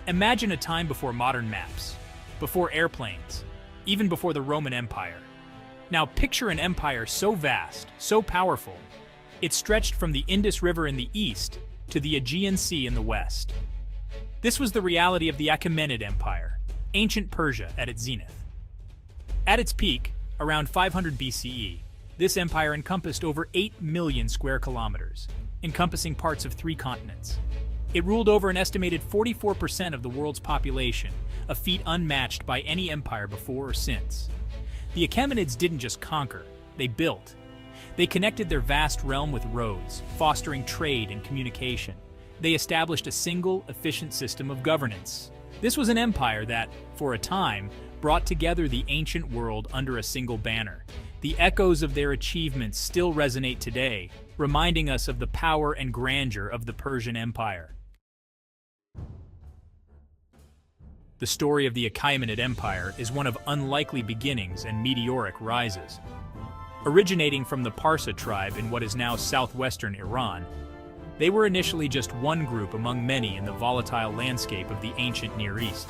Imagine a time before modern maps, before airplanes, even before the Roman Empire. Now picture an empire so vast, so powerful, it stretched from the Indus River in the east to the Aegean Sea in the west. This was the reality of the Achaemenid Empire, ancient Persia at its zenith. At its peak, around 500 BCE, this empire encompassed over 8 million square kilometers, encompassing parts of 3 continents. It ruled over an estimated 44% of the world's population, a feat unmatched by any empire before or since. The Achaemenids didn't just conquer, they built. They connected their vast realm with roads, fostering trade and communication. They established a single, efficient system of governance. This was an empire that, for a time, brought together the ancient world under a single banner. The echoes of their achievements still resonate today, reminding us of the power and grandeur of the Persian Empire. The story of the Achaemenid Empire is one of unlikely beginnings and meteoric rises. Originating from the Parsa tribe in what is now southwestern Iran, they were initially just one group among many in the volatile landscape of the ancient Near East.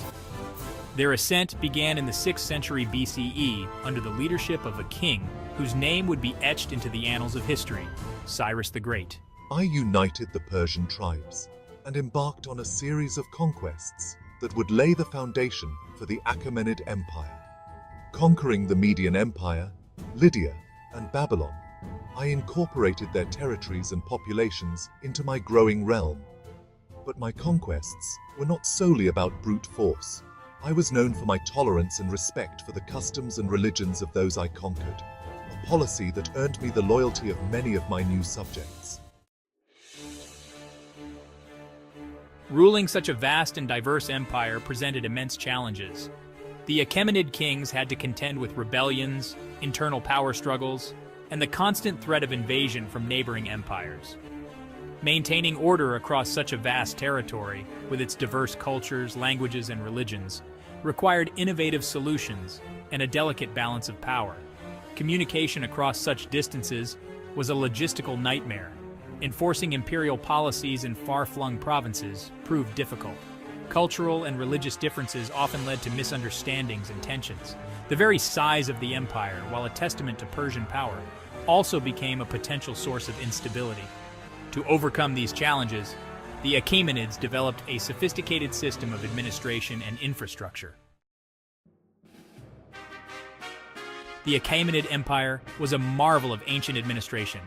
Their ascent began in the 6th century BCE under the leadership of a king whose name would be etched into the annals of history, Cyrus the Great. I united the Persian tribes and embarked on a series of conquests that would lay the foundation for the Achaemenid Empire. Conquering the Median Empire, Lydia, and Babylon, I incorporated their territories and populations into my growing realm. But my conquests were not solely about brute force. I was known for my tolerance and respect for the customs and religions of those I conquered, a policy that earned me the loyalty of many of my new subjects. Ruling such a vast and diverse empire presented immense challenges. The Achaemenid kings had to contend with rebellions, internal power struggles, and the constant threat of invasion from neighboring empires. Maintaining order across such a vast territory, with its diverse cultures, languages, and religions, required innovative solutions and a delicate balance of power. Communication across such distances was a logistical nightmare. Enforcing imperial policies in far-flung provinces proved difficult. Cultural and religious differences often led to misunderstandings and tensions. The very size of the empire, while a testament to Persian power, also became a potential source of instability. To overcome these challenges, the Achaemenids developed a sophisticated system of administration and infrastructure. The Achaemenid Empire was a marvel of ancient administration.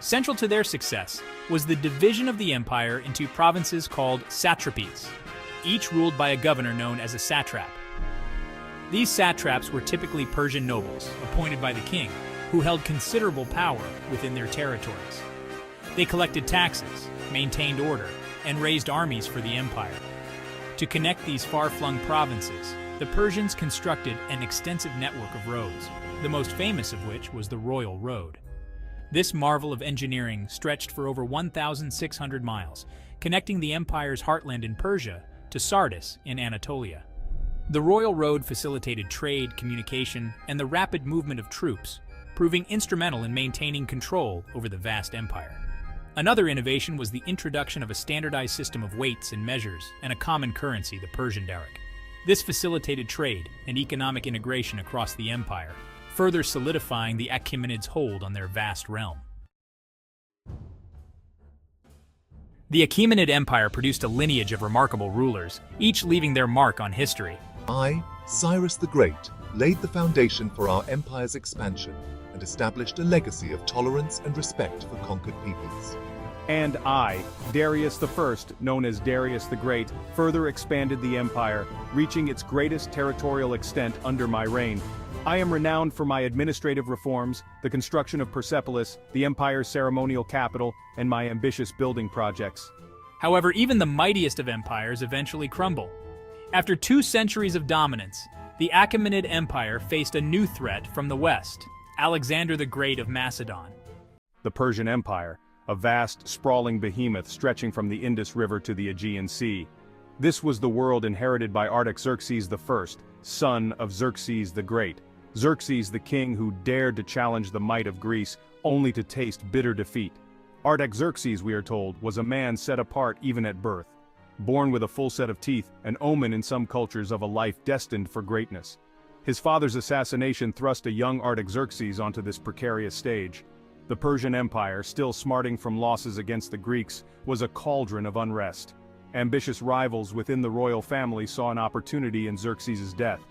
Central to their success was the division of the empire into provinces called satrapies, each ruled by a governor known as a satrap. These satraps were typically Persian nobles, appointed by the king, who held considerable power within their territories. They collected taxes, maintained order, and raised armies for the empire. To connect these far-flung provinces, the Persians constructed an extensive network of roads, the most famous of which was the Royal Road. This marvel of engineering stretched for over 1,600 miles, connecting the empire's heartland in Persia to Sardis in Anatolia. The Royal Road facilitated trade, communication, and the rapid movement of troops, proving instrumental in maintaining control over the vast empire. Another innovation was the introduction of a standardized system of weights and measures and a common currency, the Persian daric. This facilitated trade and economic integration across the empire, further solidifying the Achaemenids' hold on their vast realm. The Achaemenid Empire produced a lineage of remarkable rulers, each leaving their mark on history. I, Cyrus the Great, laid the foundation for our empire's expansion and established a legacy of tolerance and respect for conquered peoples. And I, Darius I, known as Darius the Great, further expanded the empire, reaching its greatest territorial extent under my reign. I am renowned for my administrative reforms, the construction of Persepolis, the empire's ceremonial capital, and my ambitious building projects. However, even the mightiest of empires eventually crumble. After 2 centuries of dominance, the Achaemenid Empire faced a new threat from the west, Alexander the Great of Macedon. The Persian Empire, a vast, sprawling behemoth stretching from the Indus River to the Aegean Sea. This was the world inherited by Artaxerxes I, son of Xerxes the Great. Xerxes the king who dared to challenge the might of Greece, only to taste bitter defeat. Artaxerxes, we are told, was a man set apart even at birth. born with a full set of teeth, an omen in some cultures of a life destined for greatness. His father's assassination thrust a young Artaxerxes onto this precarious stage. The Persian Empire, still smarting from losses against the Greeks, was a cauldron of unrest. Ambitious rivals within the royal family saw an opportunity in Xerxes' death.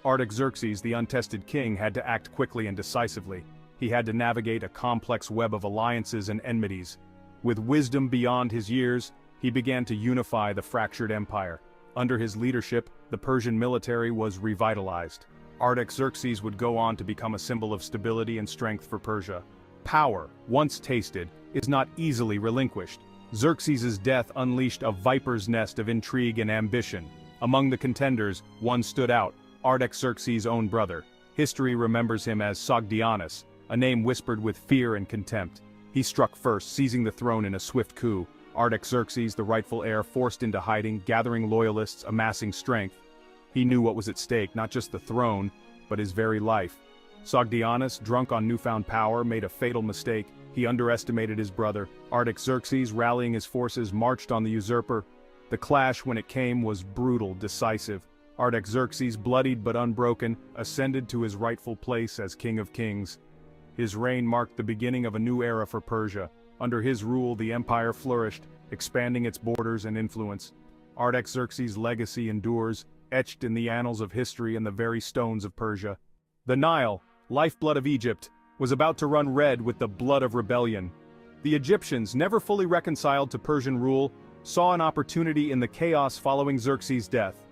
Artaxerxes, the untested king, had to act quickly and decisively. He had to navigate a complex web of alliances and enmities. With wisdom beyond his years, he began to unify the fractured empire. Under his leadership, the Persian military was revitalized. Artaxerxes would go on to become a symbol of stability and strength for Persia. Power, once tasted, is not easily relinquished. Xerxes' death unleashed a viper's nest of intrigue and ambition. Among the contenders, one stood out, Artaxerxes' own brother. History remembers him as Sogdianus, a name whispered with fear and contempt. He struck first, seizing the throne in a swift coup. Artaxerxes, the rightful heir, forced into hiding, gathering loyalists, amassing strength. He knew what was at stake, not just the throne, but his very life. Sogdianus, drunk on newfound power, made a fatal mistake. He underestimated his brother. Artaxerxes, rallying his forces, marched on the usurper. The clash, when it came, was brutal, decisive. Artaxerxes, bloodied but unbroken, ascended to his rightful place as King of Kings. His reign marked the beginning of a new era for Persia. Under his rule, the empire flourished, expanding its borders and influence. Artaxerxes' legacy endures, etched in the annals of history and the very stones of Persia. The Nile, lifeblood of Egypt, was about to run red with the blood of rebellion. The Egyptians, never fully reconciled to Persian rule, saw an opportunity in the chaos following Xerxes' death.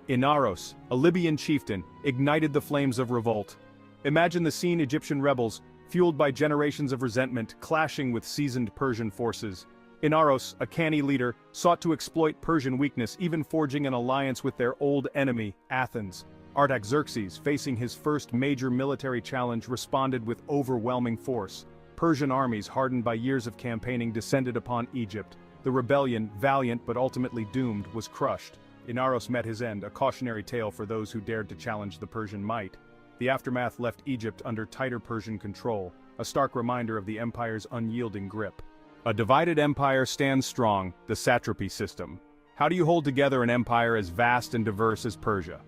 Inaros, a Libyan chieftain, ignited the flames of revolt. Imagine the scene: Egyptian rebels, fueled by generations of resentment, clashing with seasoned Persian forces. Inaros, a canny leader, sought to exploit Persian weakness, even forging an alliance with their old enemy, Athens. Artaxerxes, facing his first major military challenge, responded with overwhelming force. Persian armies, hardened by years of campaigning, descended upon Egypt. The rebellion, valiant but ultimately doomed, was crushed. Inaros met his end, a cautionary tale for those who dared to challenge the Persian might. The aftermath left Egypt under tighter Persian control, a stark reminder of the empire's unyielding grip. A divided empire stands strong, the satrapy system. How do you hold together an empire as vast and diverse as Persia?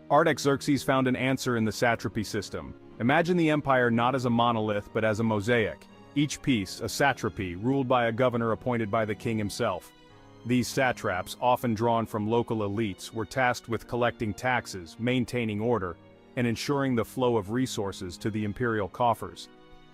Artaxerxes found an answer in the satrapy system. Imagine the empire not as a monolith but as a mosaic. Each piece, a satrapy, ruled by a governor appointed by the king himself. These satraps, often drawn from local elites, were tasked with collecting taxes, maintaining order, and ensuring the flow of resources to the imperial coffers.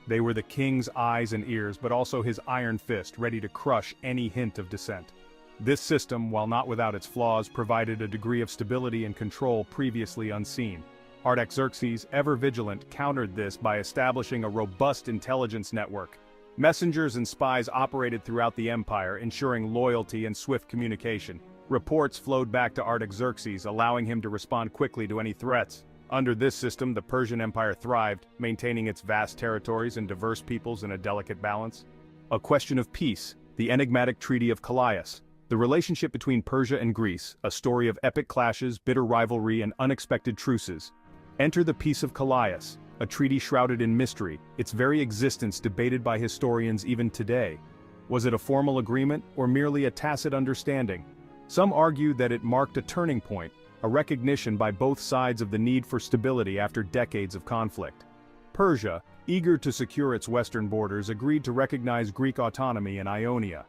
They were the king's eyes and ears, but also his iron fist, ready to crush any hint of dissent. This system, while not without its flaws, provided a degree of stability and control previously unseen. Artaxerxes, ever vigilant, countered this by establishing a robust intelligence network. Messengers and spies operated throughout the empire, ensuring loyalty and swift communication. Reports flowed back to Artaxerxes, allowing him to respond quickly to any threats. Under this system, the Persian Empire thrived, maintaining its vast territories and diverse peoples in a delicate balance. A question of peace, the enigmatic Treaty of Callias. The relationship between Persia and Greece, a story of epic clashes, bitter rivalry, and unexpected truces. Enter the Peace of Callias, a treaty shrouded in mystery, its very existence debated by historians even today. Was it a formal agreement, or merely a tacit understanding? Some argue that it marked a turning point, a recognition by both sides of the need for stability after decades of conflict. Persia, eager to secure its western borders, agreed to recognize Greek autonomy in Ionia.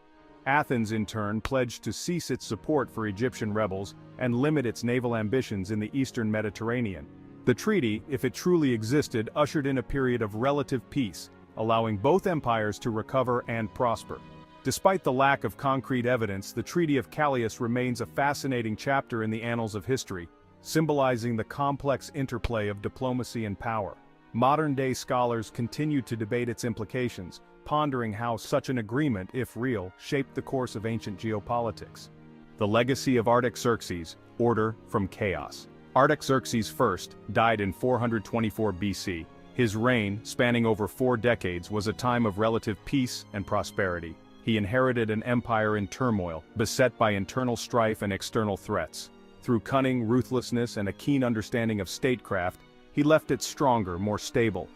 Athens, in turn, pledged to cease its support for Egyptian rebels and limit its naval ambitions in the eastern Mediterranean. The treaty, if it truly existed, ushered in a period of relative peace, allowing both empires to recover and prosper. Despite the lack of concrete evidence, the Treaty of Callias remains a fascinating chapter in the annals of history, symbolizing the complex interplay of diplomacy and power. Modern-day scholars continue to debate its implications, pondering how such an agreement, if real, shaped the course of ancient geopolitics. The legacy of Artaxerxes, order from chaos. Artaxerxes I died in 424 BC. His reign, spanning over 4 decades, was a time of relative peace and prosperity. He inherited an empire in turmoil, beset by internal strife and external threats. Through cunning, ruthlessness, and a keen understanding of statecraft, he left it stronger, more stable.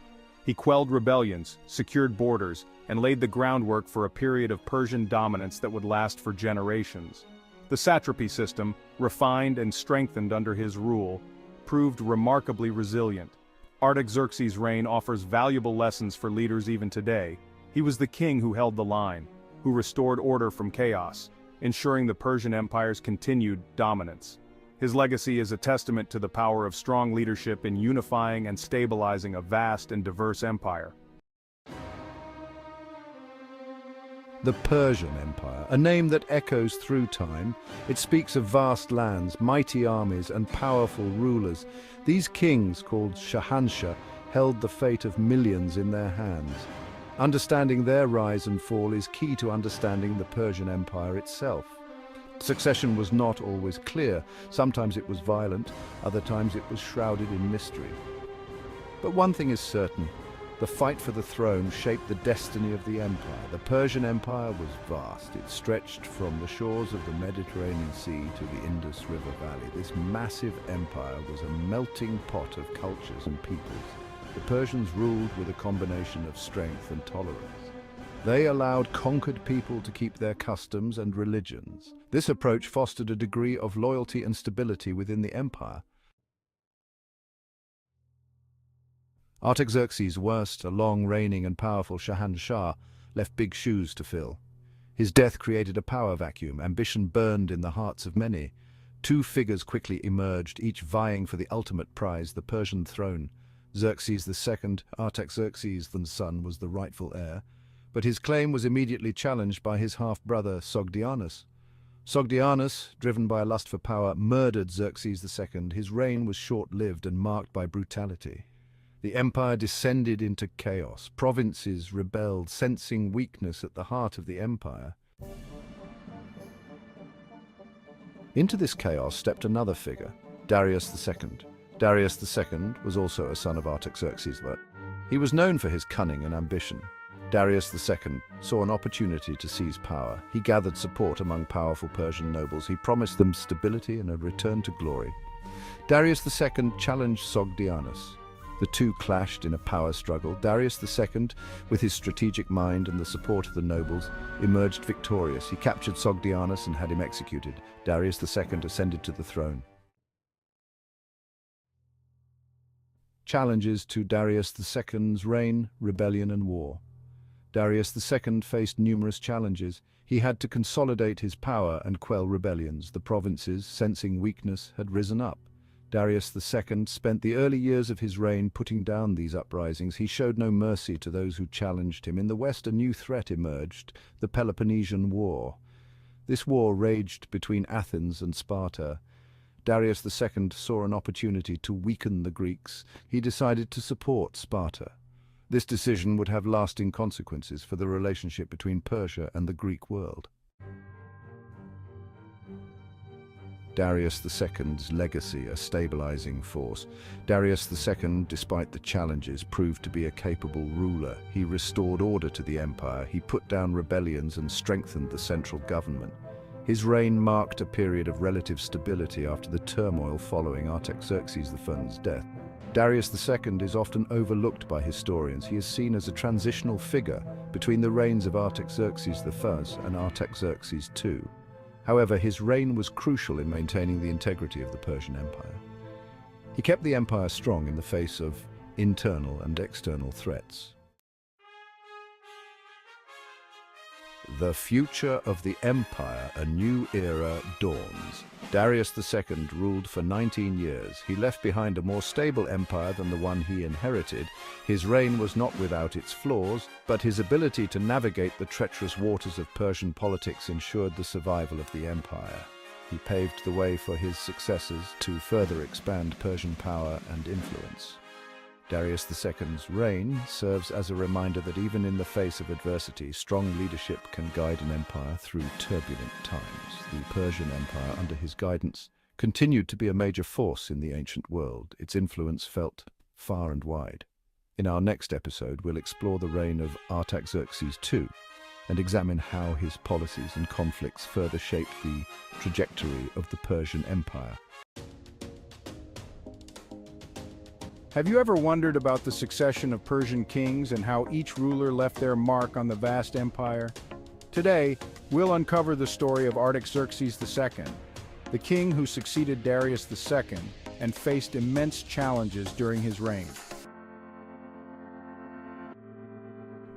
He quelled rebellions, secured borders, and laid the groundwork for a period of Persian dominance that would last for generations. The satrapy system, refined and strengthened under his rule, proved remarkably resilient. Artaxerxes' reign offers valuable lessons for leaders even today. He was the king who held the line, who restored order from chaos, ensuring the Persian Empire's continued dominance. His legacy is a testament to the power of strong leadership in unifying and stabilizing a vast and diverse empire. The Persian Empire, a name that echoes through time. It speaks of vast lands, mighty armies, and powerful rulers. These kings, called Shahanshah, held the fate of millions in their hands. Understanding their rise and fall is key to understanding the Persian Empire itself. Succession was not always clear. Sometimes it was violent, other times it was shrouded in mystery. But one thing is certain. The fight for the throne shaped the destiny of the empire. The Persian Empire was vast. It stretched from the shores of the Mediterranean Sea to the Indus River Valley. This massive empire was a melting pot of cultures and peoples. The Persians ruled with a combination of strength and tolerance. They allowed conquered people to keep their customs and religions. This approach fostered a degree of loyalty and stability within the empire. Artaxerxes' worst, a long-reigning and powerful Shahanshah, left big shoes to fill. His death created a power vacuum. Ambition burned in the hearts of many. Two figures quickly emerged, each vying for the ultimate prize, the Persian throne. Xerxes II, Artaxerxes' son, was the rightful heir, but his claim was immediately challenged by his half-brother Sogdianus. Sogdianus, driven by a lust for power, murdered Xerxes II. His reign was short-lived and marked by brutality. The empire descended into chaos. Provinces rebelled, sensing weakness at the heart of the empire. Into this chaos stepped another figure, Darius II. Darius II was also a son of Artaxerxes, but he was known for his cunning and ambition. Darius II saw an opportunity to seize power. He gathered support among powerful Persian nobles. He promised them stability and a return to glory. Darius II challenged Sogdianus. The two clashed in a power struggle. Darius II, with his strategic mind and the support of the nobles, emerged victorious. He captured Sogdianus and had him executed. Darius II ascended to the throne. Challenges to Darius II's reign, rebellion and war. Darius II faced numerous challenges. He had to consolidate his power and quell rebellions. The provinces, sensing weakness, had risen up. Darius II spent the early years of his reign putting down these uprisings. He showed no mercy to those who challenged him. In the west, a new threat emerged, the Peloponnesian War. This war raged between Athens and Sparta. Darius II saw an opportunity to weaken the Greeks. He decided to support Sparta. This decision would have lasting consequences for the relationship between Persia and the Greek world. Darius II's legacy, a stabilizing force. Darius II, despite the challenges, proved to be a capable ruler. He restored order to the empire. He put down rebellions and strengthened the central government. His reign marked a period of relative stability after the turmoil following Artaxerxes I's death. Darius II is often overlooked by historians. He is seen as a transitional figure between the reigns of Artaxerxes I and Artaxerxes II. However, his reign was crucial in maintaining the integrity of the Persian Empire. He kept the empire strong in the face of internal and external threats. The future of the empire, a new era dawns. Darius II ruled for 19 years. He left behind a more stable empire than the one he inherited. His reign was not without its flaws, but his ability to navigate the treacherous waters of Persian politics ensured the survival of the empire. He paved the way for his successors to further expand Persian power and influence. Darius II's reign serves as a reminder that even in the face of adversity, strong leadership can guide an empire through turbulent times. The Persian Empire, under his guidance, continued to be a major force in the ancient world. Its influence felt far and wide. In our next episode, we'll explore the reign of Artaxerxes II and examine how his policies and conflicts further shaped the trajectory of the Persian Empire. Have you ever wondered about the succession of Persian kings and how each ruler left their mark on the vast empire? Today, we'll uncover the story of Artaxerxes II, the king who succeeded Darius II and faced immense challenges during his reign.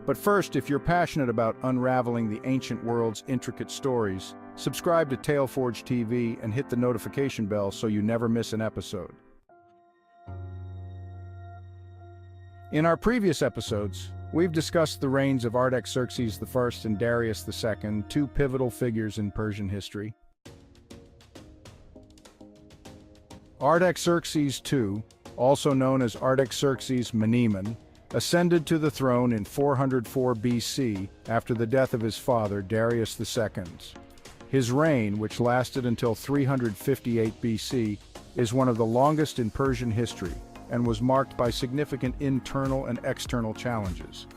But first, if you're passionate about unraveling the ancient world's intricate stories, subscribe to Taleforge TV and hit the notification bell so you never miss an episode. In our previous episodes, we've discussed the reigns of Artaxerxes I and Darius II, two pivotal figures in Persian history. Artaxerxes II, also known as Artaxerxes Menemen, ascended to the throne in 404 BC after the death of his father, Darius II. His reign, which lasted until 358 BC, is one of the longest in Persian history and was marked by significant internal and external challenges.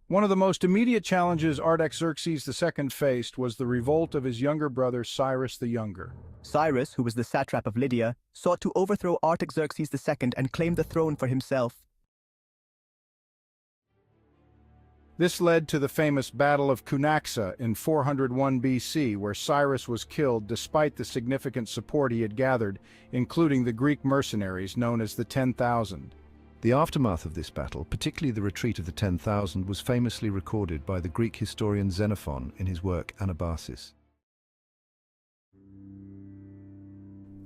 One of the most immediate challenges Artaxerxes II faced was the revolt of his younger brother Cyrus the Younger. Cyrus, who was the satrap of Lydia, sought to overthrow Artaxerxes II and claim the throne for himself. This led to the famous Battle of Cunaxa in 401 BC, where Cyrus was killed despite the significant support he had gathered, including the Greek mercenaries known as the 10,000. The aftermath of this battle, particularly the retreat of the 10,000, was famously recorded by the Greek historian Xenophon in his work Anabasis.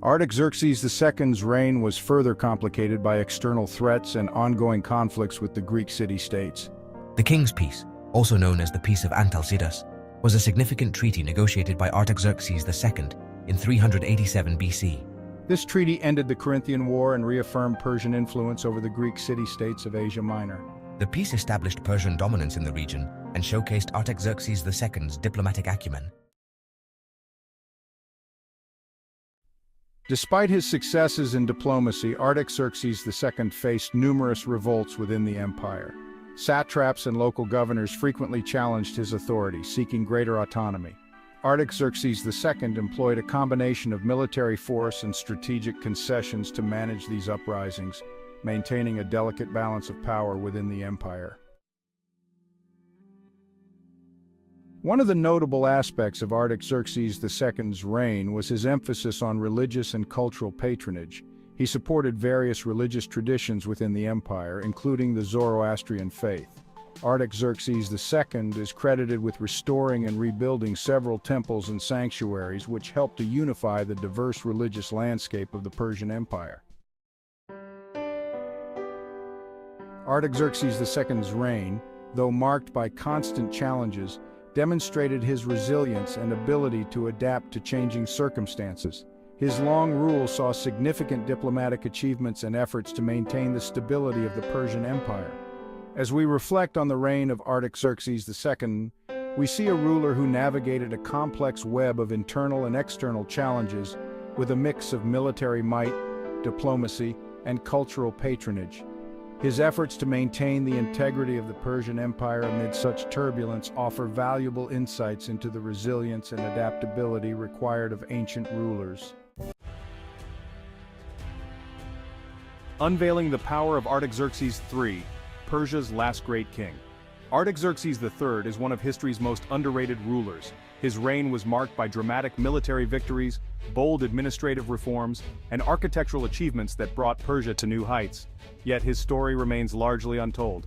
Artaxerxes II's reign was further complicated by external threats and ongoing conflicts with the Greek city-states. The King's Peace, also known as the Peace of Antalcidas, was a significant treaty negotiated by Artaxerxes II in 387 BC. This treaty ended the Corinthian War and reaffirmed Persian influence over the Greek city-states of Asia Minor. The peace established Persian dominance in the region and showcased Artaxerxes II's diplomatic acumen. Despite his successes in diplomacy, Artaxerxes II faced numerous revolts within the empire. Satraps and local governors frequently challenged his authority, seeking greater autonomy. Artaxerxes II employed a combination of military force and strategic concessions to manage these uprisings, maintaining a delicate balance of power within the empire. One of the notable aspects of Artaxerxes II's reign was his emphasis on religious and cultural patronage. He supported various religious traditions within the empire, including the Zoroastrian faith. Artaxerxes II is credited with restoring and rebuilding several temples and sanctuaries, which helped to unify the diverse religious landscape of the Persian Empire. Artaxerxes II's reign, though marked by constant challenges, demonstrated his resilience and ability to adapt to changing circumstances. His long rule saw significant diplomatic achievements and efforts to maintain the stability of the Persian Empire. As we reflect on the reign of Artaxerxes II, we see a ruler who navigated a complex web of internal and external challenges with a mix of military might, diplomacy, and cultural patronage. His efforts to maintain the integrity of the Persian Empire amid such turbulence offer valuable insights into the resilience and adaptability required of ancient rulers. Unveiling the power of Artaxerxes III, Persia's last great king. Artaxerxes III is one of history's most underrated rulers. His reign was marked by dramatic military victories, bold administrative reforms, and architectural achievements that brought Persia to new heights. Yet his story remains largely untold.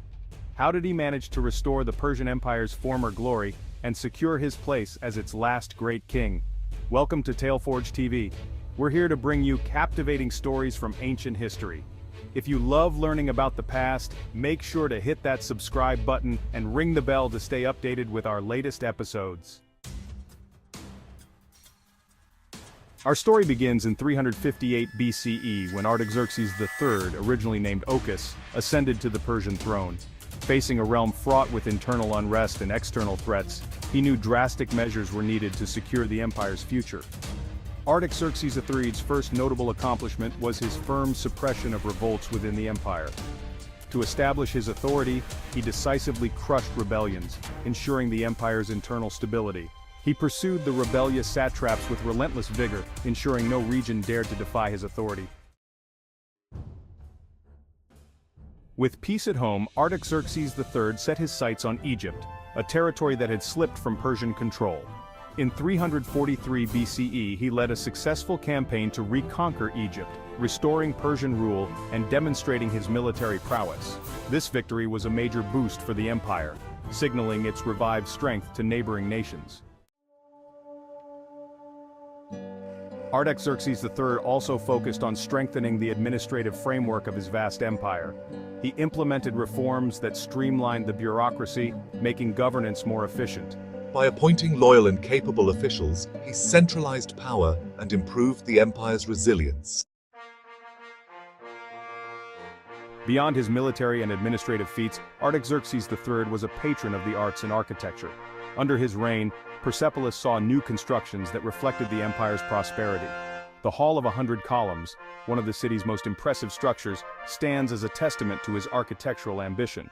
How did he manage to restore the Persian Empire's former glory and secure his place as its last great king? Welcome to Taleforge TV. We're here to bring you captivating stories from ancient history. If you love learning about the past, make sure to hit that subscribe button and ring the bell to stay updated with our latest episodes. Our story begins in 358 BCE when Artaxerxes III, originally named Ochus, ascended to the Persian throne. Facing a realm fraught with internal unrest and external threats, he knew drastic measures were needed to secure the empire's future. Artaxerxes III's first notable accomplishment was his firm suppression of revolts within the empire. To establish his authority, he decisively crushed rebellions, ensuring the empire's internal stability. He pursued the rebellious satraps with relentless vigor, ensuring no region dared to defy his authority. With peace at home, Artaxerxes III set his sights on Egypt, a territory that had slipped from Persian control. In 343 BCE, he led a successful campaign to reconquer Egypt, restoring Persian rule and demonstrating his military prowess. This victory was a major boost for the empire, signaling its revived strength to neighboring nations. Artaxerxes III also focused on strengthening the administrative framework of his vast empire. He implemented reforms that streamlined the bureaucracy, making governance more efficient. By appointing loyal and capable officials, he centralized power and improved the empire's resilience. Beyond his military and administrative feats, Artaxerxes III was a patron of the arts and architecture. Under his reign, Persepolis saw new constructions that reflected the empire's prosperity. The Hall of 100 Columns, one of the city's most impressive structures, stands as a testament to his architectural ambition.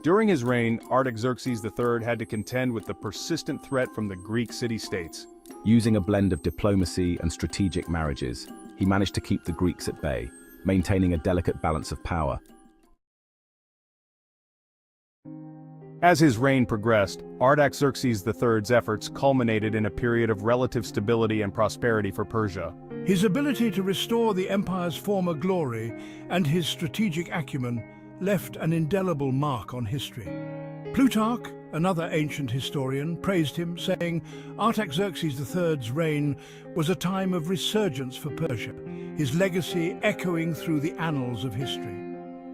During his reign, Artaxerxes III had to contend with the persistent threat from the Greek city-states. Using a blend of diplomacy and strategic marriages, he managed to keep the Greeks at bay, maintaining a delicate balance of power. As his reign progressed, Artaxerxes III's efforts culminated in a period of relative stability and prosperity for Persia. His ability to restore the empire's former glory and his strategic acumen left an indelible mark on history. Plutarch, another ancient historian, praised him, saying, Artaxerxes III's reign was a time of resurgence for Persia, his legacy echoing through the annals of history.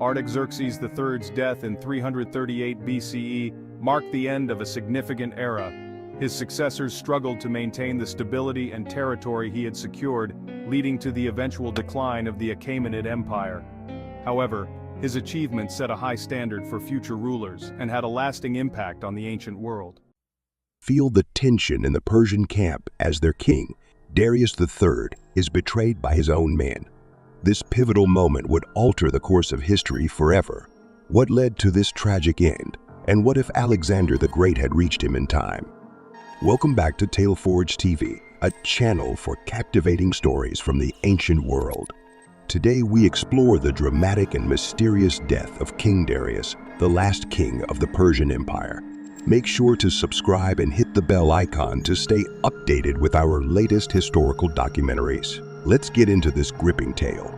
Artaxerxes III's death in 338 BCE marked the end of a significant era. His successors struggled to maintain the stability and territory he had secured, leading to the eventual decline of the Achaemenid Empire. However, his achievements set a high standard for future rulers and had a lasting impact on the ancient world. Feel the tension in the Persian camp as their king, Darius III, is betrayed by his own men. This pivotal moment would alter the course of history forever. What led to this tragic end? And what if Alexander the Great had reached him in time? Welcome back to Taleforge TV, a channel for captivating stories from the ancient world. Today we explore the dramatic and mysterious death of King Darius, the last king of the Persian Empire. Make sure to subscribe and hit the bell icon to stay updated with our latest historical documentaries. Let's get into this gripping tale.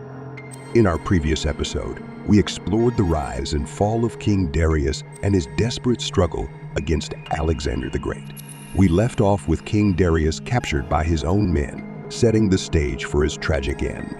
In our previous episode, we explored the rise and fall of King Darius and his desperate struggle against Alexander the Great. We left off with King Darius captured by his own men, setting the stage for his tragic end.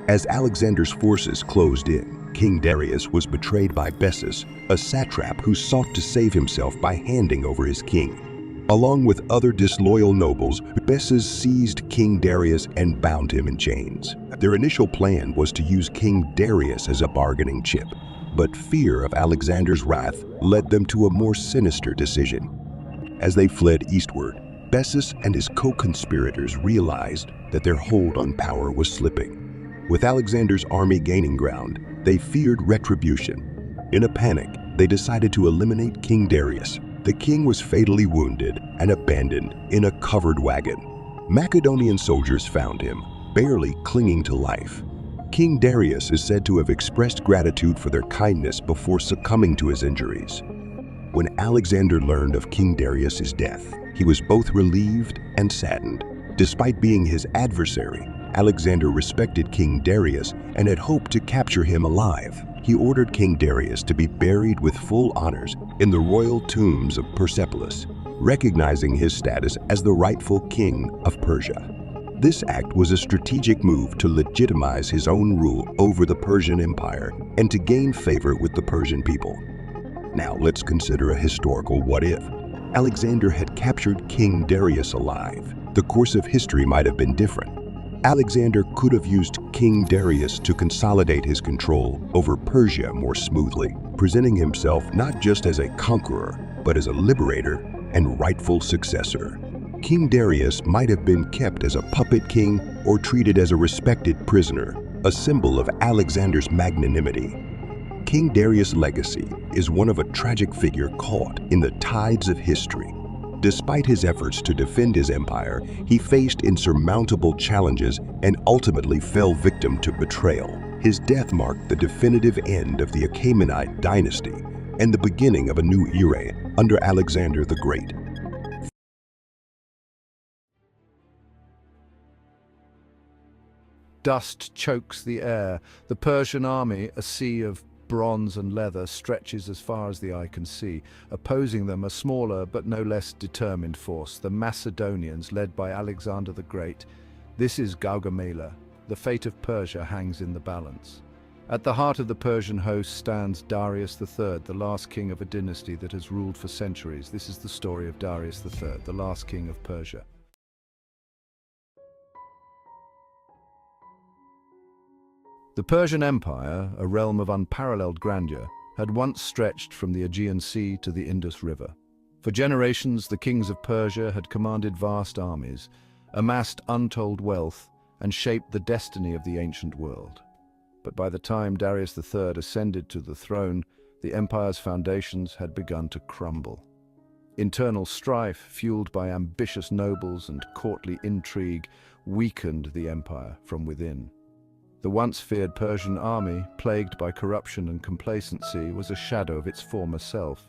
As Alexander's forces closed in, King Darius was betrayed by Bessus, a satrap who sought to save himself by handing over his king. Along with other disloyal nobles, Bessus seized King Darius and bound him in chains. Their initial plan was to use King Darius as a bargaining chip, but fear of Alexander's wrath led them to a more sinister decision. As they fled eastward, Bessus and his co-conspirators realized that their hold on power was slipping. With Alexander's army gaining ground, they feared retribution. In a panic, they decided to eliminate King Darius. The king was fatally wounded and abandoned in a covered wagon. Macedonian soldiers found him, barely clinging to life. King Darius is said to have expressed gratitude for their kindness before succumbing to his injuries. When Alexander learned of King Darius's death, he was both relieved and saddened. Despite being his adversary, Alexander respected King Darius and had hoped to capture him alive. He ordered King Darius to be buried with full honors in the royal tombs of Persepolis, recognizing his status as the rightful king of Persia. This act was a strategic move to legitimize his own rule over the Persian Empire and to gain favor with the Persian people. Now let's consider a historical what-if. Alexander had captured King Darius alive. The course of history might have been different. Alexander could have used King Darius to consolidate his control over Persia more smoothly, presenting himself not just as a conqueror, but as a liberator and rightful successor. King Darius might have been kept as a puppet king or treated as a respected prisoner, a symbol of Alexander's magnanimity. King Darius' legacy is one of a tragic figure caught in the tides of history. Despite his efforts to defend his empire, he faced insurmountable challenges and ultimately fell victim to betrayal. His death marked the definitive end of the Achaemenid dynasty and the beginning of a new era under Alexander the Great. Dust chokes the air. The Persian army, a sea of bronze and leather, stretches as far as the eye can see. Opposing them, a smaller but no less determined force, the Macedonians, led by Alexander the Great. This is Gaugamela. The fate of Persia hangs in the balance. At the heart of the Persian host stands Darius III, the last king of a dynasty that has ruled for centuries. This is the story of Darius III, the last king of Persia. The Persian Empire, a realm of unparalleled grandeur, had once stretched from the Aegean Sea to the Indus River. For generations, the kings of Persia had commanded vast armies, amassed untold wealth, and shaped the destiny of the ancient world. But by the time Darius III ascended to the throne, the empire's foundations had begun to crumble. Internal strife, fueled by ambitious nobles and courtly intrigue, weakened the empire from within. The once feared Persian army, plagued by corruption and complacency, was a shadow of its former self.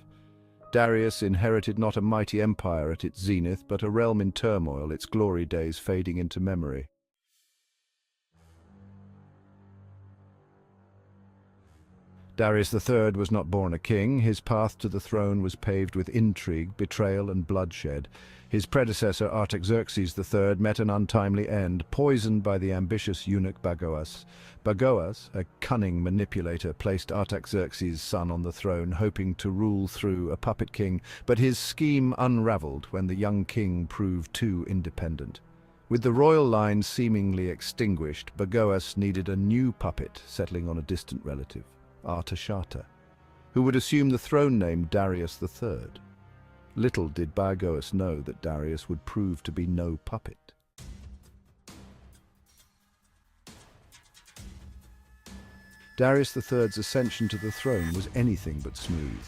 Darius inherited not a mighty empire at its zenith, but a realm in turmoil, its glory days fading into memory. Darius III was not born a king. His path to the throne was paved with intrigue, betrayal, and bloodshed. His predecessor, Artaxerxes III, met an untimely end, poisoned by the ambitious eunuch Bagoas. Bagoas, a cunning manipulator, placed Artaxerxes' son on the throne, hoping to rule through a puppet king, but his scheme unraveled when the young king proved too independent. With the royal line seemingly extinguished, Bagoas needed a new puppet settling on a distant relative, Artaxerxes, who would assume the throne named Darius III. Little did Bagoas know that Darius would prove to be no puppet. Darius III's ascension to the throne was anything but smooth.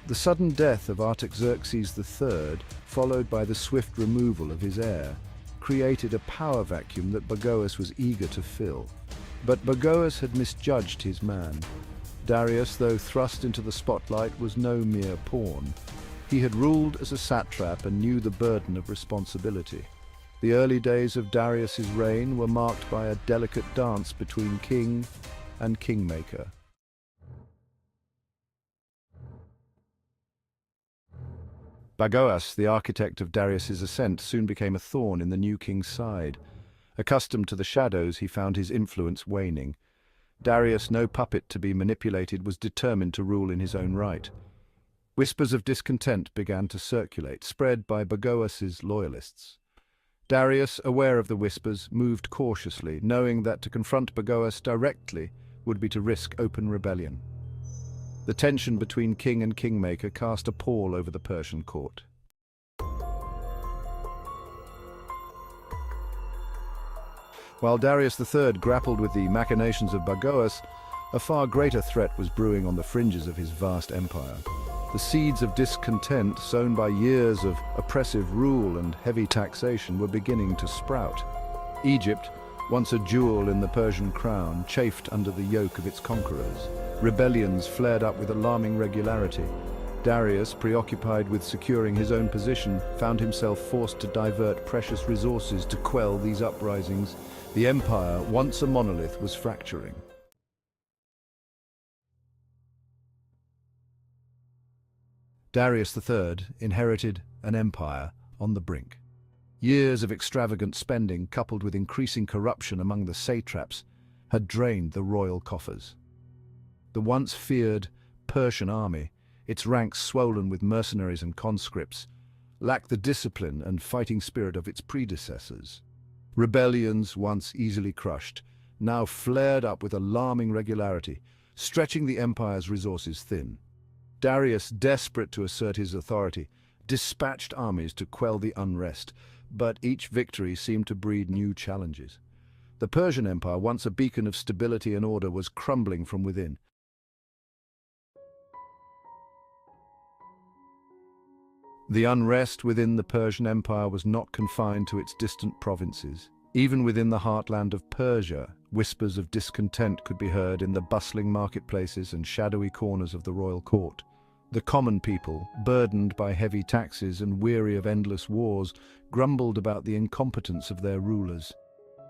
The sudden death of Artaxerxes III, followed by the swift removal of his heir, created a power vacuum that Bagoas was eager to fill. But Bagoas had misjudged his man. Darius, though thrust into the spotlight, was no mere pawn. He had ruled as a satrap and knew the burden of responsibility. The early days of Darius's reign were marked by a delicate dance between king and kingmaker. Bagoas, the architect of Darius's ascent, soon became a thorn in the new king's side. Accustomed to the shadows, he found his influence waning. Darius, no puppet to be manipulated, was determined to rule in his own right. Whispers of discontent began to circulate, spread by Bagoas's loyalists. Darius, aware of the whispers, moved cautiously, knowing that to confront Bagoas directly would be to risk open rebellion. The tension between king and kingmaker cast a pall over the Persian court. While Darius III grappled with the machinations of Bagoas, a far greater threat was brewing on the fringes of his vast empire. The seeds of discontent, sown by years of oppressive rule and heavy taxation, were beginning to sprout. Egypt, once a jewel in the Persian crown, chafed under the yoke of its conquerors. Rebellions flared up with alarming regularity. Darius, preoccupied with securing his own position, found himself forced to divert precious resources to quell these uprisings. The empire, once a monolith, was fracturing. Darius III inherited an empire on the brink. Years of extravagant spending, coupled with increasing corruption among the satraps, had drained the royal coffers. The once feared Persian army, its ranks swollen with mercenaries and conscripts, lacked the discipline and fighting spirit of its predecessors. Rebellions, once easily crushed, now flared up with alarming regularity, stretching the empire's resources thin. Darius, desperate to assert his authority, dispatched armies to quell the unrest, but each victory seemed to breed new challenges. The Persian Empire, once a beacon of stability and order, was crumbling from within. The unrest within the Persian Empire was not confined to its distant provinces. Even within the heartland of Persia, whispers of discontent could be heard in the bustling marketplaces and shadowy corners of the royal court. The common people, burdened by heavy taxes and weary of endless wars, grumbled about the incompetence of their rulers.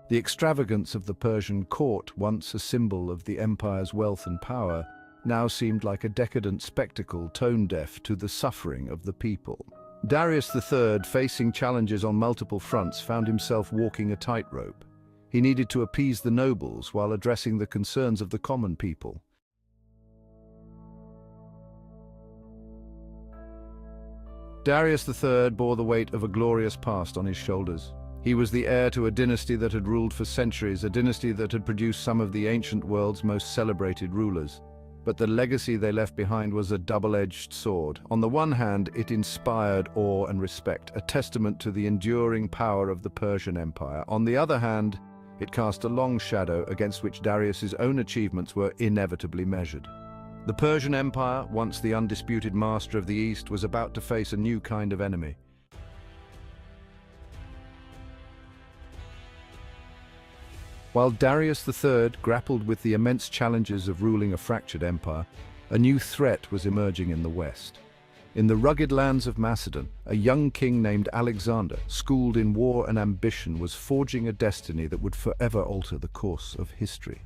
The extravagance of the Persian court, once a symbol of the empire's wealth and power, now seemed like a decadent spectacle tone-deaf to the suffering of the people. Darius III, facing challenges on multiple fronts, found himself walking a tightrope. He needed to appease the nobles while addressing the concerns of the common people. Darius III bore the weight of a glorious past on his shoulders. He was the heir to a dynasty that had ruled for centuries, a dynasty that had produced some of the ancient world's most celebrated rulers. But the legacy they left behind was a double-edged sword. On the one hand, it inspired awe and respect, a testament to the enduring power of the Persian Empire. On the other hand, it cast a long shadow against which Darius's own achievements were inevitably measured. The Persian Empire, once the undisputed master of the East, was about to face a new kind of enemy. While Darius III grappled with the immense challenges of ruling a fractured empire, a new threat was emerging in the west. In the rugged lands of Macedon, a young king named Alexander, schooled in war and ambition, was forging a destiny that would forever alter the course of history.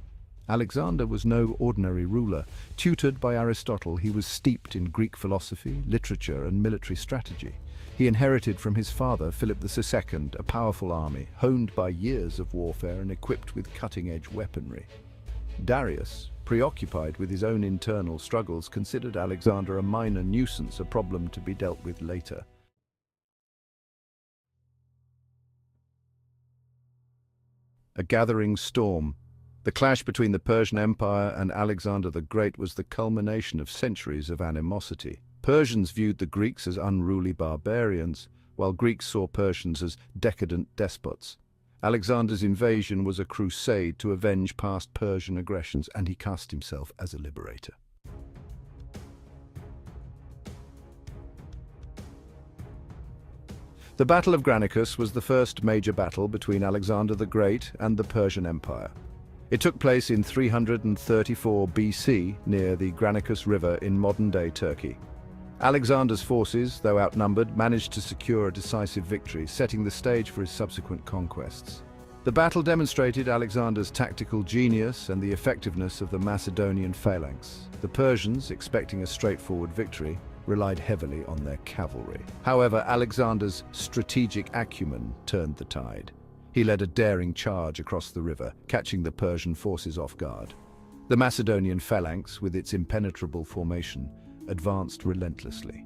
Alexander was no ordinary ruler. Tutored by Aristotle, he was steeped in Greek philosophy, literature, and military strategy. He inherited from his father, Philip II, a powerful army, honed by years of warfare and equipped with cutting-edge weaponry. Darius, preoccupied with his own internal struggles, considered Alexander a minor nuisance, a problem to be dealt with later. A gathering storm. The clash between the Persian Empire and Alexander the Great was the culmination of centuries of animosity. Persians viewed the Greeks as unruly barbarians, while Greeks saw Persians as decadent despots. Alexander's invasion was a crusade to avenge past Persian aggressions, and he cast himself as a liberator. The Battle of Granicus was the first major battle between Alexander the Great and the Persian Empire. It took place in 334 BC near the Granicus River in modern-day Turkey. Alexander's forces, though outnumbered, managed to secure a decisive victory, setting the stage for his subsequent conquests. The battle demonstrated Alexander's tactical genius and the effectiveness of the Macedonian phalanx. The Persians, expecting a straightforward victory, relied heavily on their cavalry. However, Alexander's strategic acumen turned the tide. He led a daring charge across the river, catching the Persian forces off guard. The Macedonian phalanx, with its impenetrable formation, advanced relentlessly.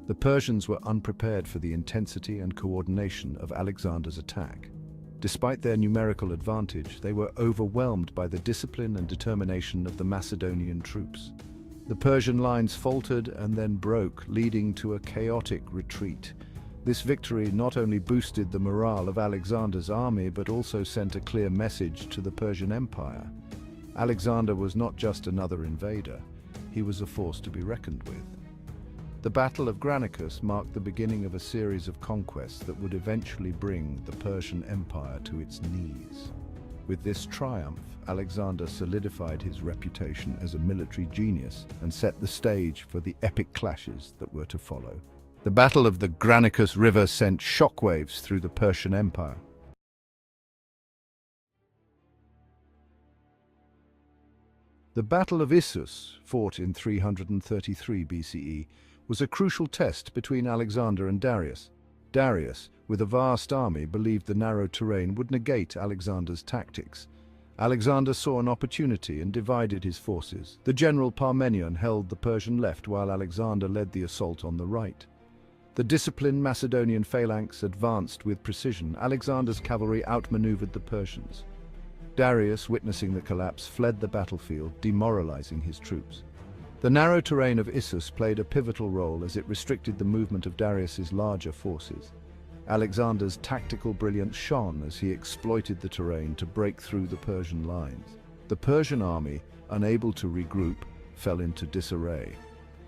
The Persians were unprepared for the intensity and coordination of Alexander's attack. Despite their numerical advantage, they were overwhelmed by the discipline and determination of the Macedonian troops. The Persian lines faltered and then broke, leading to a chaotic retreat. This victory not only boosted the morale of Alexander's army, but also sent a clear message to the Persian Empire. Alexander was not just another invader. He was a force to be reckoned with. The Battle of Granicus marked the beginning of a series of conquests that would eventually bring the Persian Empire to its knees. With this triumph, Alexander solidified his reputation as a military genius and set the stage for the epic clashes that were to follow. The Battle of the Granicus River sent shockwaves through the Persian Empire. The Battle of Issus, fought in 333 BCE, was a crucial test between Alexander and Darius. Darius, with a vast army, believed the narrow terrain would negate Alexander's tactics. Alexander saw an opportunity and divided his forces. The general Parmenion held the Persian left, while Alexander led the assault on the right. The disciplined Macedonian phalanx advanced with precision. Alexander's cavalry outmaneuvered the Persians. Darius, witnessing the collapse, fled the battlefield, demoralizing his troops. The narrow terrain of Issus played a pivotal role as it restricted the movement of Darius's larger forces. Alexander's tactical brilliance shone as he exploited the terrain to break through the Persian lines. The Persian army, unable to regroup, fell into disarray.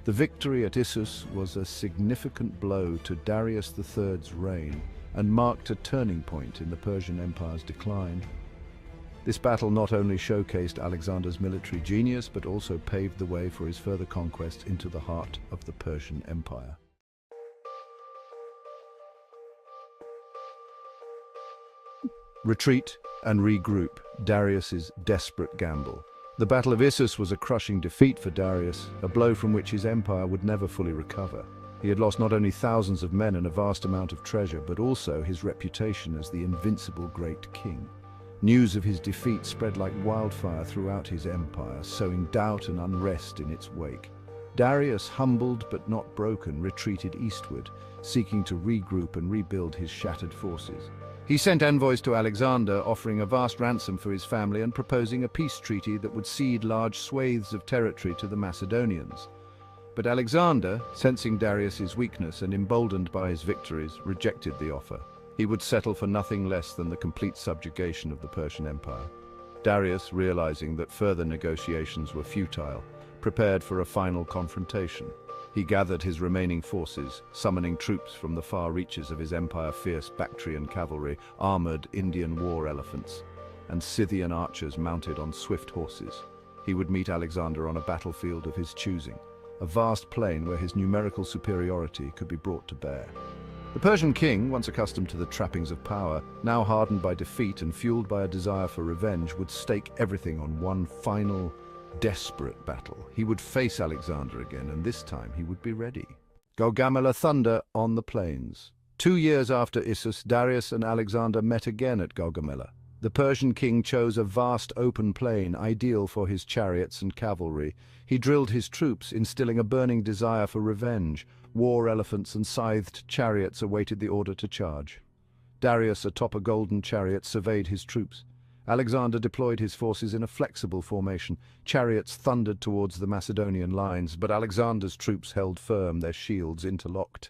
The victory at Issus was a significant blow to Darius III's reign and marked a turning point in the Persian Empire's decline. This battle not only showcased Alexander's military genius, but also paved the way for his further conquest into the heart of the Persian Empire. Retreat and regroup, Darius's desperate gamble. The Battle of Issus was a crushing defeat for Darius, a blow from which his empire would never fully recover. He had lost not only thousands of men and a vast amount of treasure, but also his reputation as the invincible great king. News of his defeat spread like wildfire throughout his empire, sowing doubt and unrest in its wake. Darius, humbled but not broken, retreated eastward, seeking to regroup and rebuild his shattered forces. He sent envoys to Alexander, offering a vast ransom for his family and proposing a peace treaty that would cede large swathes of territory to the Macedonians. But Alexander, sensing Darius's weakness and emboldened by his victories, rejected the offer. He would settle for nothing less than the complete subjugation of the Persian Empire. Darius, realizing that further negotiations were futile, prepared for a final confrontation. He gathered his remaining forces, summoning troops from the far reaches of his empire, fierce Bactrian cavalry, armored Indian war elephants, and Scythian archers mounted on swift horses. He would meet Alexander on a battlefield of his choosing, a vast plain where his numerical superiority could be brought to bear. The Persian king, once accustomed to the trappings of power, now hardened by defeat and fueled by a desire for revenge, would stake everything on one final, desperate battle. He would face Alexander again, and this time he would be ready. Gaugamela thunder on the plains. 2 years after Issus, Darius and Alexander met again at Gaugamela. The Persian king chose a vast open plain, ideal for his chariots and cavalry. He drilled his troops, instilling a burning desire for revenge. War elephants and scythed chariots awaited the order to charge. Darius, atop a golden chariot, surveyed his troops. Alexander deployed his forces in a flexible formation. Chariots thundered towards the Macedonian lines, but Alexander's troops held firm, their shields interlocked.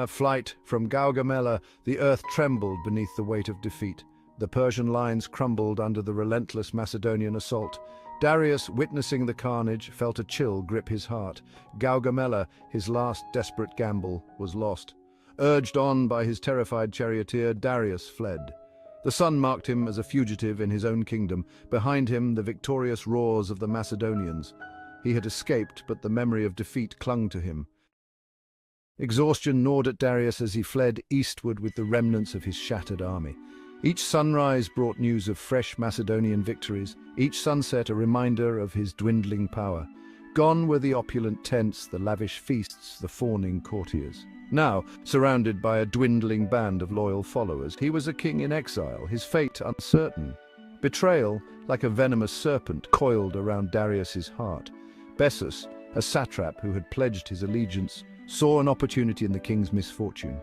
Flight from Gaugamela, the earth trembled beneath the weight of defeat. The Persian lines crumbled under the relentless Macedonian assault. Darius, witnessing the carnage, felt a chill grip his heart. Gaugamela, his last desperate gamble, was lost. Urged on by his terrified charioteer, Darius fled. The sun marked him as a fugitive in his own kingdom. Behind him, the victorious roars of the Macedonians. He had escaped, but the memory of defeat clung to him. Exhaustion gnawed at Darius as he fled eastward with the remnants of his shattered army. Each sunrise brought news of fresh Macedonian victories, each sunset a reminder of his dwindling power. Gone were the opulent tents, the lavish feasts, the fawning courtiers. Now, surrounded by a dwindling band of loyal followers, he was a king in exile, his fate uncertain. Betrayal, like a venomous serpent, coiled around Darius's heart. Bessus, a satrap who had pledged his allegiance, saw an opportunity in the king's misfortune.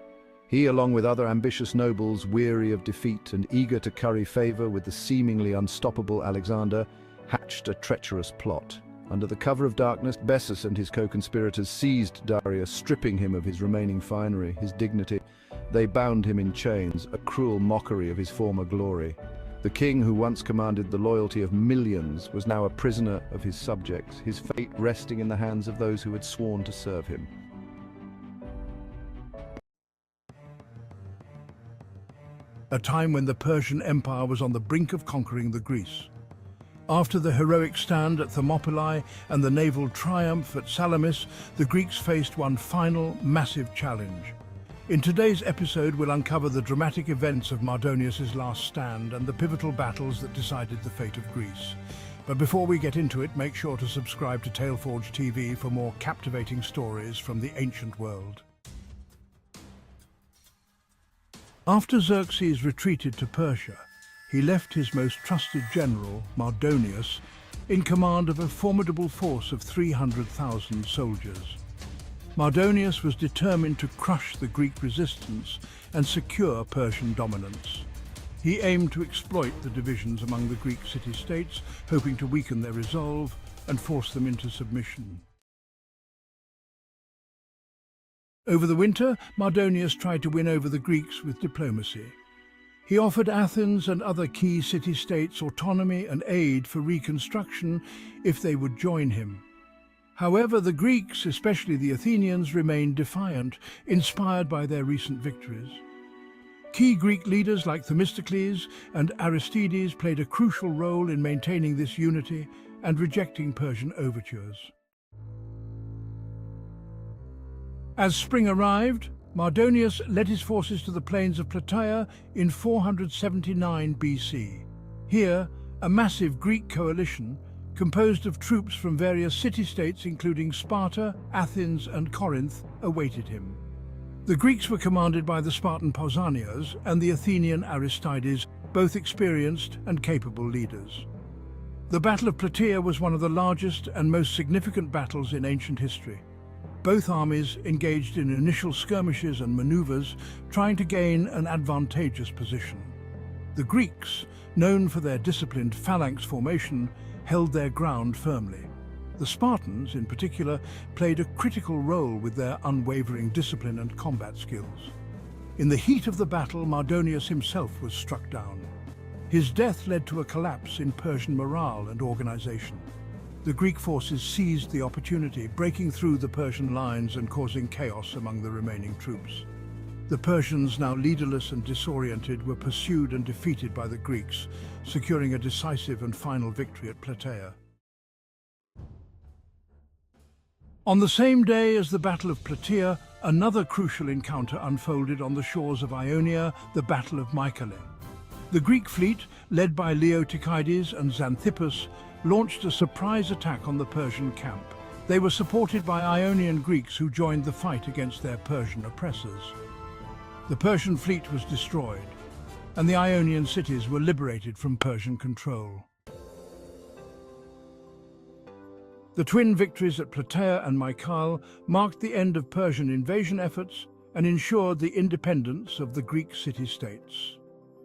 He, along with other ambitious nobles, weary of defeat and eager to curry favor with the seemingly unstoppable Alexander, hatched a treacherous plot. Under the cover of darkness, Bessus and his co-conspirators seized Darius, stripping him of his remaining finery, his dignity. They bound him in chains, a cruel mockery of his former glory. The king, who once commanded the loyalty of millions, was now a prisoner of his subjects, his fate resting in the hands of those who had sworn to serve him. A time when the Persian Empire was on the brink of conquering the Greece. After the heroic stand at Thermopylae and the naval triumph at Salamis, the Greeks faced one final, massive challenge. In today's episode, we'll uncover the dramatic events of Mardonius's last stand and the pivotal battles that decided the fate of Greece. But before we get into it, make sure to subscribe to Taleforge TV for more captivating stories from the ancient world. After Xerxes retreated to Persia, he left his most trusted general, Mardonius, in command of a formidable force of 300,000 soldiers. Mardonius was determined to crush the Greek resistance and secure Persian dominance. He aimed to exploit the divisions among the Greek city-states, hoping to weaken their resolve and force them into submission. Over the winter, Mardonius tried to win over the Greeks with diplomacy. He offered Athens and other key city-states autonomy and aid for reconstruction if they would join him. However, the Greeks, especially the Athenians, remained defiant, inspired by their recent victories. Key Greek leaders like Themistocles and Aristides played a crucial role in maintaining this unity and rejecting Persian overtures. As spring arrived, Mardonius led his forces to the plains of Plataea in 479 BC. Here, a massive Greek coalition, composed of troops from various city-states including Sparta, Athens and Corinth, awaited him. The Greeks were commanded by the Spartan Pausanias and the Athenian Aristides, both experienced and capable leaders. The Battle of Plataea was one of the largest and most significant battles in ancient history. Both armies engaged in initial skirmishes and maneuvers, trying to gain an advantageous position. The Greeks, known for their disciplined phalanx formation, held their ground firmly. The Spartans, in particular, played a critical role with their unwavering discipline and combat skills. In the heat of the battle, Mardonius himself was struck down. His death led to a collapse in Persian morale and organization. The Greek forces seized the opportunity, breaking through the Persian lines and causing chaos among the remaining troops. The Persians, now leaderless and disoriented, were pursued and defeated by the Greeks, securing a decisive and final victory at Plataea. On the same day as the Battle of Plataea, another crucial encounter unfolded on the shores of Ionia, the Battle of Mycale. The Greek fleet, led by Leotychides and Xanthippus, launched a surprise attack on the Persian camp. They were supported by Ionian Greeks who joined the fight against their Persian oppressors. The Persian fleet was destroyed, and the Ionian cities were liberated from Persian control. The twin victories at Plataea and Mycale marked the end of Persian invasion efforts and ensured the independence of the Greek city-states.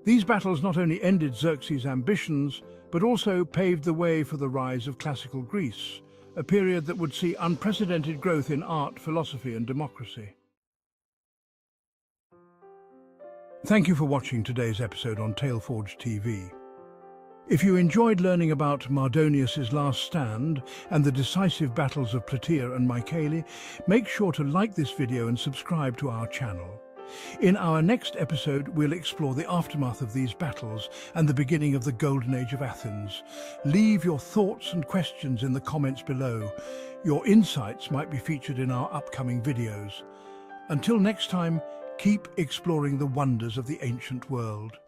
These battles not only ended Xerxes' ambitions, but also paved the way for the rise of classical Greece, a period that would see unprecedented growth in art, philosophy, and democracy. Thank you for watching today's episode on Taleforge TV. If you enjoyed learning about Mardonius's last stand and the decisive battles of Plataea and Mycale, make sure to like this video and subscribe to our channel. In our next episode, we'll explore the aftermath of these battles and the beginning of the Golden Age of Athens. Leave your thoughts and questions in the comments below. Your insights might be featured in our upcoming videos. Until next time, keep exploring the wonders of the ancient world.